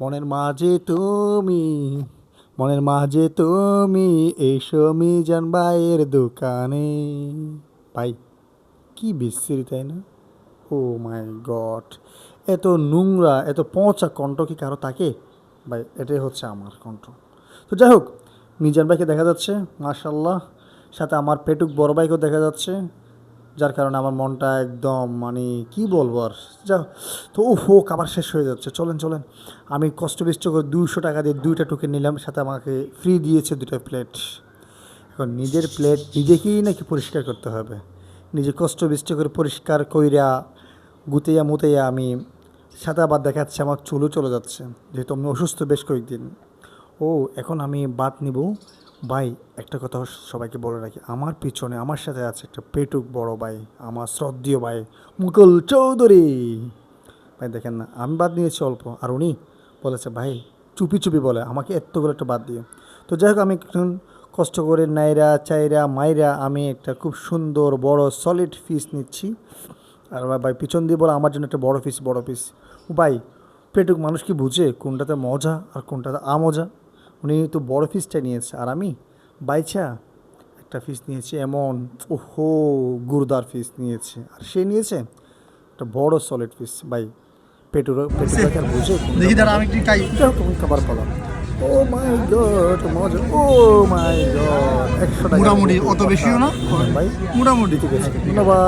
মনের মাঝে তুমি, মনের মাঝে তুমি এসো মিজান ভাইয়ের দোকানে। ভাই কি বিশ্রী তাই না? ও মাই গড, এত নোংরা এত পচা কণ্ঠ কি কারো থাকে? ভাই এটাই হচ্ছে আমার কণ্ঠ। তো যাই হোক, মিজান ভাইকে দেখা যাচ্ছে মাশাল্লাহ, সাথে আমার পেটুক বড় ভাইকেও দেখা যাচ্ছে, যার কারণে আমার মনটা একদম মানে কি বলবো আর। যা, তো ও খাবার শেষ হয়ে যাচ্ছে, চলেন চলেন। আমি কষ্ট বিষ্ট করে 200 টাকা দিয়ে 2টা টোকেন নিলাম, সাথে আমাকে ফ্রি দিয়েছে 2টা প্লেট। এখন নিজের প্লেট নিজেকেই নাকি পরিষ্কার করতে হবে, নিজে কষ্ট বিষ্ট করে পরিষ্কার কইরা গুতেইয়া মুতেইয়া আমি, সাথে আবার দেখাচ্ছে আমার চুলও চলে যাচ্ছে, যেহেতু আমি অসুস্থ বেশ কয়েকদিন। ও এখন আমি বাদ নিব। ভাই একটা কথা সবাইকে বলে রাখি, আমার পিছনে আমার সাথে আছে একটা পেটুক বড় ভাই, আমার শ্রদ্ধেয় ভাই মুকুল চৌধুরী। ভাই দেখেন না, আমি বাদ নিয়েছি অল্প, আর উনি বলেছে ভাই চুপি চুপি বলে আমাকে এত্তগুলো একটা বাদ দিয়ে। তো যাই হোক, আমি একটু কষ্ট করে নাইরা চাইরা মাইরা আমি একটা খুব সুন্দর বড় সলিড পিস নিচ্ছি। আর ভাই পিছন দিয়ে বলে আমার জন্য একটা বড় পিস বড় পিস। ভাই পেটুক মানুষ কি বুঝে কোনটাতে মজা আর কোনটাতে আমজা? উনি তো বড় পিসটা নিয়েছে, আর আমি বাইচা একটা পিস নিয়েছি এমন, ওহো গুরদার পিস নিয়েছে, আর সে নিয়েছে একটা বড় সলিড পিস। ভাই পেটুরাকে আর বুঝে দেখি দাঁড়া আমি একটু খাই। তখন খাবার পালাম। ও মাই গড মজা, ও মাই গড, 100 টাকা মোটামুটি অত বেশিও না, ভাই মোটামুটি ঠিক আছে, ধন্যবাদ।